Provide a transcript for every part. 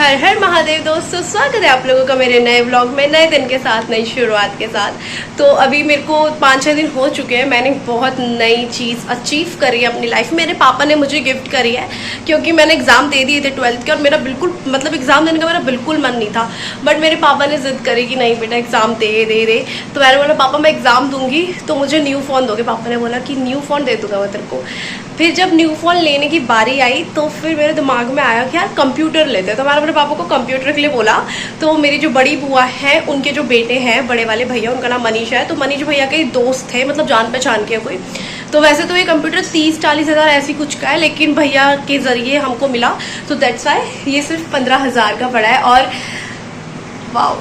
हर हर महादेव दोस्तों, स्वागत है आप लोगों का मेरे नए व्लॉग में, नए दिन के साथ, नई शुरुआत के साथ। तो अभी मेरे को 5-6 दिन हो चुके हैं, मैंने बहुत नई चीज़ अचीव करी है अपनी लाइफ में। मेरे पापा ने मुझे गिफ्ट करी है क्योंकि मैंने एग्ज़ाम दे दिए थे 12th के, और मेरा बिल्कुल मतलब एग्ज़ाम देने का मेरा बिल्कुल मन नहीं था। बट मेरे पापा ने जिद करी कि नहीं बेटा एग्ज़ाम दे। तो मैंने बोला पापा मैं एग्ज़ाम दूंगी तो मुझे न्यू फ़ोन दोगे। पापा ने बोला कि न्यू फ़ोन दे दूँगा मैं तेरे को। फिर जब न्यू फ़ोन लेने की बारी आई तो फिर मेरे दिमाग में आया कि यार कंप्यूटर लेते हैं। तो मैंने अपने पापा को कंप्यूटर के लिए बोला। तो मेरी जो बड़ी बुआ है उनके जो बेटे हैं, बड़े वाले भैया, उनका नाम मनीष है। तो मनीष भैया के दोस्त थे, मतलब जान पहचान के कोई। तो वैसे तो ये कंप्यूटर 30-40 हज़ार ऐसी कुछ का है, लेकिन भैया के ज़रिए हमको मिला, तो दैट्स वाई ये सिर्फ 15,000 का पड़ा है। और वाओ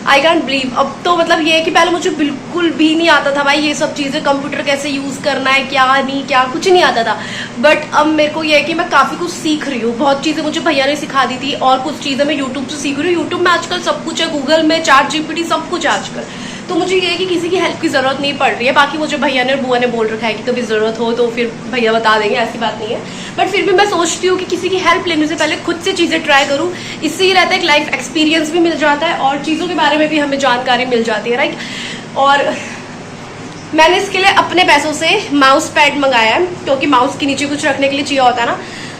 आई कैंट बिलीव। अब तो मतलब ये है कि पहले मुझे बिल्कुल भी नहीं आता था भाई ये सब चीज़ें, कंप्यूटर कैसे यूज़ करना है, क्या नहीं क्या, कुछ नहीं आता था। बट अब मेरे को ये है कि मैं काफ़ी कुछ सीख रही हूँ। बहुत चीज़ें मुझे भैया ने सिखा दी थी और कुछ चीज़ें मैं यूट्यूब से सीख रही हूँ। यूट्यूब में आजकल सब कुछ है, गूगल में ChatGPT सब कुछ है आजकल। तो मुझे ये है कि किसी की हेल्प की ज़रूरत नहीं पड़ रही है। बाकी मुझे भैया ने और बुआ ने बोल रखा है कि कभी ज़रूरत हो तो फिर भैया बता देंगे, ऐसी बात नहीं है। बट फिर भी मैं सोचती हूँ कि किसी की हेल्प लेने से पहले खुद से चीज़ें ट्राई करूँ। इससे ये रहता है कि लाइफ एक्सपीरियंस भी मिल जाता है और चीज़ों के बारे में भी हमें जानकारी मिल जाती है, राइट। और मैंने इसके लिए अपने पैसों से माउस पैड मंगाया है, क्योंकि माउस के नीचे कुछ रखने के लिए चाहिए होता है ना।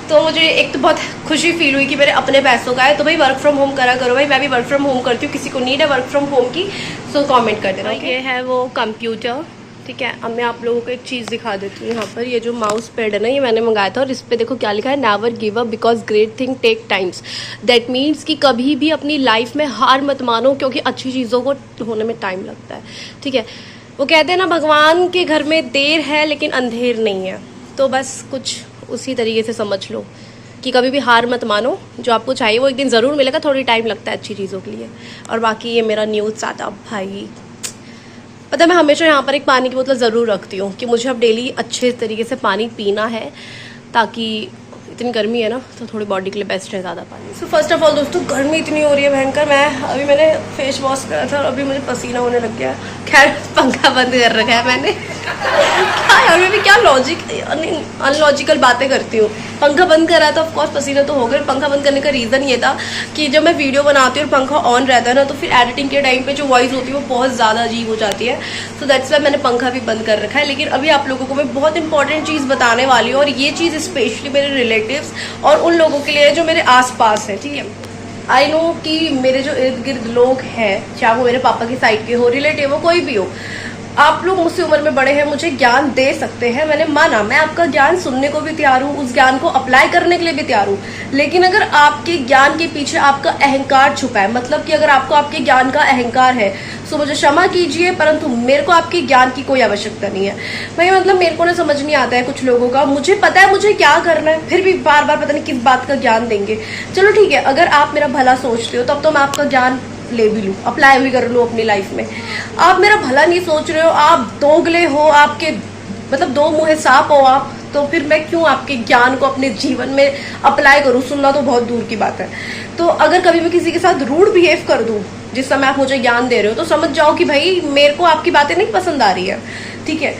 तो मुझे एक तो बहुत खुशी फील हुई कि मेरे अपने पैसों का है। तो भाई वर्क फ्रॉम होम करा करो भाई, मैं भी वर्क फ्रॉम होम करती हूँ। किसी को नीड है वर्क फ्रॉम होम की सो कमेंट कर देना। ये है वो कंप्यूटर, ठीक है। अब मैं आप लोगों को एक चीज़ दिखा देती हूँ। यहाँ पर ये जो माउस पैड है ना, ये मैंने मंगाया था और इस पर देखो क्या लिखा है, never give up because great thing take times. That means कि कभी भी अपनी लाइफ में हार मत मानो, क्योंकि अच्छी चीज़ों को होने में टाइम लगता है, ठीक है। वो कहते हैं ना भगवान के घर में देर है लेकिन अंधेर नहीं है। तो बस कुछ उसी तरीके से समझ लो कि कभी भी हार मत मानो, जो आपको चाहिए वो एक दिन ज़रूर मिलेगा, थोड़ी टाइम लगता है अच्छी चीज़ों के लिए। और बाकी ये मेरा न्यूज़ सेटअप भाई, पता है मैं हमेशा यहाँ पर एक पानी की बोतल ज़रूर रखती हूँ कि मुझे अब डेली अच्छे तरीके से पानी पीना है, ताकि इतनी गर्मी है ना तो थोड़ी बॉडी के लिए बेस्ट है ज़्यादा पानी। सो फर्स्ट ऑफ ऑल दोस्तों, गर्मी इतनी हो रही है भयंकर। मैंने फेस वॉश करा था और अभी मुझे पसीना होने लग गया। खैर पंखा बंद कर रखा है मैंने। क्या यार मैं भी क्या अनलॉजिकल बातें करती हूँ। पंखा बंद करा तो ऑफकोर्स पसीना तो होगा। पंखा बंद करने का रीज़न ये था कि जब मैं वीडियो बनाती हूँ और पंखा ऑन रहता है ना, तो फिर एडिटिंग के टाइम पे जो वॉइस होती है वो बहुत ज़्यादा अजीब हो जाती है। सो दैट्स वाई मैंने पंखा भी बंद कर रखा है। लेकिन अभी आप लोगों को मैं बहुत इंपॉर्टेंट चीज़ बताने वाली हूँ, और ये चीज़ स्पेशली मेरे रिलेटिव्स और उन लोगों के लिए जो मेरे आसपास है, ठीक है। आई नो कि मेरे जो इर्द गिर्द लोग हैं, चाहे वो मेरे पापा की साइड के हो, रिलेटिव हो, कोई भी हो, आप लोग मुझसे उम्र में बड़े हैं, मुझे ज्ञान दे सकते हैं। मैंने माना, मैं आपका ज्ञान सुनने को भी तैयार हूँ, उस ज्ञान को अप्लाई करने के लिए भी तैयार हूँ। लेकिन अगर आपके ज्ञान के पीछे आपका अहंकार छुपा है, मतलब कि अगर आपको आपके ज्ञान का अहंकार है, तो मुझे क्षमा कीजिए, परंतु मेरे को आपके ज्ञान की कोई आवश्यकता नहीं है भाई। मतलब मेरे को ना समझ नहीं आता है कुछ लोगों का, मुझे पता है मुझे क्या करना है, फिर भी बार बार पता नहीं किस बात का ज्ञान देंगे। चलो ठीक है, अगर आप मेरा भला सोचते हो तब तो मैं आपका ज्ञान ले भी लूँ, अप्लाई भी कर लूँ अपनी लाइफ में। आप मेरा भला नहीं सोच रहे हो, आप दोगले हो, आपके मतलब दो मुँहे सांप हो आप, तो फिर मैं क्यों आपके ज्ञान को अपने जीवन में अप्लाई करूँ। सुनना तो बहुत दूर की बात है। तो अगर कभी मैं किसी के साथ रूड बिहेव कर दूँ जिस समय आप मुझे ज्ञान दे रहे हो, तो समझ जाओ कि भाई मेरे को आपकी बातें नहीं पसंद आ रही है, ठीक है।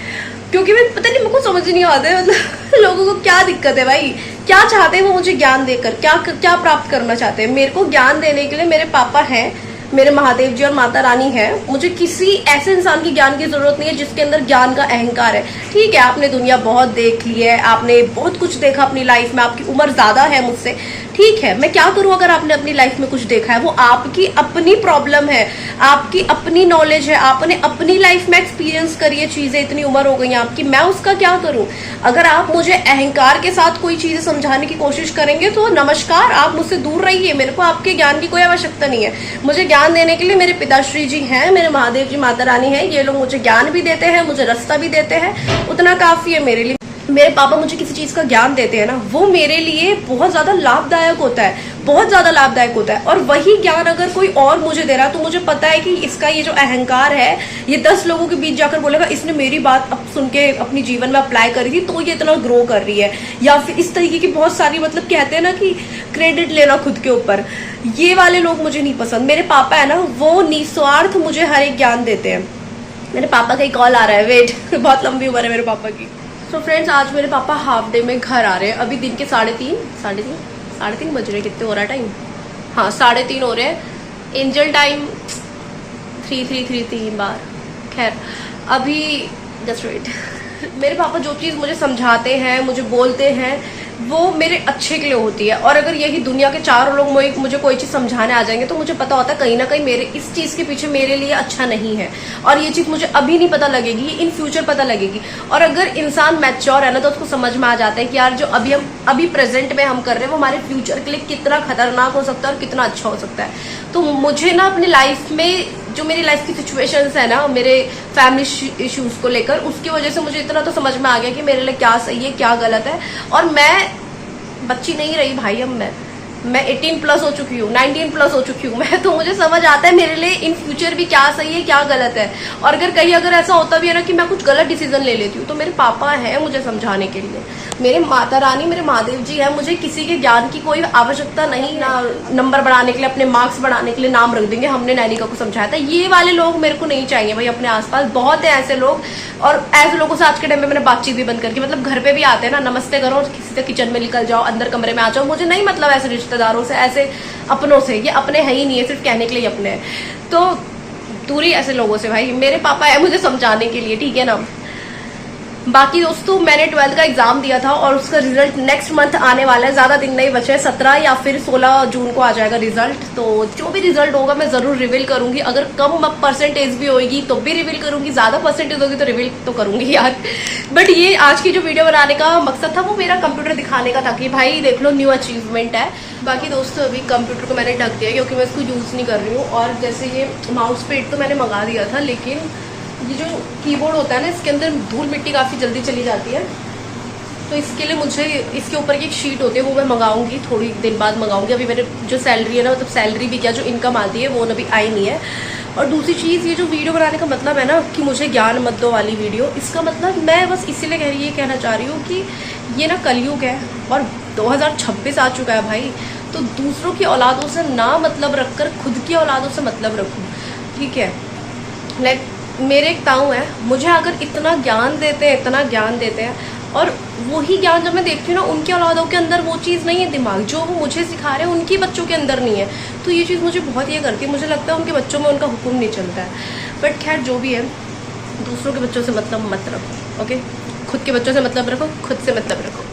क्योंकि मैं पता नहीं, मेरे को समझ नहीं आता है मतलब लोगों को क्या दिक्कत है भाई, क्या चाहते हैं वो मुझे ज्ञान देकर, क्या प्राप्त करना चाहते हैं। मेरे को ज्ञान देने के लिए मेरे पापा हैं, मेरे महादेव जी और माता रानी है। मुझे किसी ऐसे इंसान की ज्ञान की जरूरत नहीं है जिसके अंदर ज्ञान का अहंकार है, ठीक है। आपने दुनिया बहुत देख ली है, आपने बहुत कुछ देखा अपनी लाइफ में, आपकी उम्र ज्यादा है मुझसे, ठीक है। मैं क्या करूं अगर आपने अपनी लाइफ में कुछ देखा है, वो आपकी अपनी प्रॉब्लम है, आपकी अपनी नॉलेज है, आपने अपनी लाइफ में एक्सपीरियंस करी है चीजें, इतनी उम्र हो गई आपकी, मैं उसका क्या करूं। अगर आप मुझे अहंकार के साथ कोई चीजें समझाने की कोशिश करेंगे तो नमस्कार, आप मुझसे दूर रहिए। मेरे को आपके ज्ञान की कोई आवश्यकता नहीं है। मुझे ज्ञान देने के लिए मेरे पिताश्री जी हैं, मेरे महादेव जी माता रानी है, ये लोग मुझे ज्ञान भी देते हैं, मुझे रास्ता भी देते हैं, उतना काफी है मेरे लिए। मेरे पापा मुझे किसी चीज का ज्ञान देते हैं ना, वो मेरे लिए बहुत ज्यादा लाभदायक होता है, बहुत ज्यादा लाभदायक होता है। और वही ज्ञान अगर कोई और मुझे दे रहा है तो मुझे पता है कि इसका ये जो अहंकार है, ये 10 लोगों के बीच जाकर बोलेगा इसने मेरी बात अब सुन के अपनी जीवन में अप्लाई करी थी तो ये इतना ग्रो कर रही है, या फिर इस तरीके की बहुत सारी, मतलब कहते हैं ना कि क्रेडिट लेना खुद के ऊपर, ये वाले लोग मुझे नहीं पसंद। मेरे पापा है ना, वो निस्वार्थ मुझे हर एक ज्ञान देते हैं। मेरे पापा का ही कॉल आ रहा है, वेट बहुत लंबी उम्र है मेरे पापा की। तो फ्रेंड्स, आज मेरे पापा हाफ डे में घर आ रहे हैं। अभी दिन के 3:30 3:30 बज रहे, कितने हो रहा है टाइम? हाँ 3:30 हो रहे हैं। एंजल टाइम 3 बार। खैर अभी जस्ट वेट। मेरे पापा जो चीज़ मुझे समझाते हैं, मुझे बोलते हैं, वो मेरे अच्छे के लिए होती है। और अगर यही दुनिया के चारों लोग मुझे कोई चीज़ समझाने आ जाएंगे तो मुझे पता होता है कहीं ना कहीं मेरे इस चीज़ के पीछे मेरे लिए अच्छा नहीं है। और ये चीज़ मुझे अभी नहीं पता लगेगी, ये इन फ्यूचर पता लगेगी। और अगर इंसान मैच्योर है ना तो उसको समझ में आ जाता है कि यार जो अभी प्रेजेंट में हम कर रहे हैं वो हमारे फ्यूचर के लिए कितना खतरनाक हो सकता है और कितना अच्छा हो सकता है। तो मुझे ना अपनी लाइफ में जो मेरी लाइफ की सिचुएशंस है ना, मेरे फैमिली इश्यूज को लेकर, उसकी वजह से मुझे इतना तो समझ में आ गया कि मेरे लिए क्या सही है क्या गलत है। और मैं बच्ची नहीं रही भाई, अब मैं 18 प्लस हो चुकी हूँ, 19 प्लस हो चुकी हूँ मैं। तो मुझे समझ आता है मेरे लिए इन फ्यूचर भी क्या सही है क्या गलत है। और अगर ऐसा होता भी है ना कि मैं कुछ गलत डिसीजन ले लेती हूँ तो मेरे पापा है मुझे समझाने के लिए, मेरे माता रानी, मेरे महादेव जी है। मुझे किसी के ज्ञान की कोई आवश्यकता नहीं। ना नंबर बढ़ाने के लिए, अपने मार्क्स बढ़ाने के लिए नाम रख देंगे हमने नैनिका को समझाया था, ये वाले लोग मेरे को नहीं चाहिए भाई। अपने आसपास बहुत है ऐसे लोग, और ऐसे लोगों से आज के टाइम में मैंने बातचीत भी बंद करके, मतलब घर पे भी आते हैं ना, नमस्ते करो और किसी से किचन में निकल जाओ, अंदर कमरे में आ जाओ। मुझे नहीं मतलब ऐसे रिश्तेदारों से, ऐसे अपनों से। ये अपने है ही नहीं है, सिर्फ कहने के लिए अपने हैं। तो दूरी ऐसे लोगों से भाई। मेरे पापा है मुझे समझाने के लिए, ठीक है ना। बाकी दोस्तों मैंने 12th का एग्जाम दिया था और उसका रिजल्ट नेक्स्ट मंथ आने वाला है। ज़्यादा दिन नहीं बचे, 17 या फिर 16 जून को आ जाएगा रिजल्ट। तो जो भी रिजल्ट होगा मैं ज़रूर रिवील करूंगी। अगर कम परसेंटेज भी होगी तो भी रिवील करूंगी, ज़्यादा परसेंटेज होगी तो रिवील तो करूंगी यार। बट ये आज की जो वीडियो बनाने का मकसद था वो मेरा कंप्यूटर दिखाने का था कि भाई देख लो न्यू अचीवमेंट है। बाकी दोस्तों अभी कंप्यूटर को मैंने ढक दिया क्योंकि मैं इसको यूज़ नहीं कर रही हूँ। और जैसे ये माउस पैड तो मैंने मंगा दिया था, लेकिन ये जो कीबोर्ड होता है ना इसके अंदर धूल मिट्टी काफ़ी जल्दी चली जाती है। तो इसके लिए मुझे इसके ऊपर की एक शीट होती है वो मैं मंगाऊंगी, थोड़ी दिन बाद मंगाऊंगी। अभी मेरे जो सैलरी है ना, मतलब सैलरी भी क्या जो इनकम आती है वो अभी आई नहीं है। और दूसरी चीज़, ये जो वीडियो बनाने का मतलब है ना कि मुझे ज्ञान मत दो वाली वीडियो, इसका मतलब मैं बस इसीलिए ये कहना चाह रही हूँ कि ये ना कलयुग है और 2026 आ चुका है भाई। तो दूसरों की औलादों से ना मतलब रखकर खुद की औलादों से मतलब रखूँ, ठीक है। लाइक मेरे एक ताऊ है, मुझे अगर इतना ज्ञान देते हैं, इतना ज्ञान देते हैं, और वही ज्ञान जब मैं देखती हूँ ना उनके औलादों के अंदर वो चीज़ नहीं है, दिमाग जो वो मुझे सिखा रहे हैं उनकी बच्चों के अंदर नहीं है। तो ये चीज़ मुझे बहुत ये करती है, मुझे लगता है उनके बच्चों में उनका हुक्म नहीं चलता है। बट खैर जो भी है, दूसरों के बच्चों से मतलब मत रखो, ओके। खुद के बच्चों से मतलब रखो, खुद से मतलब रखो।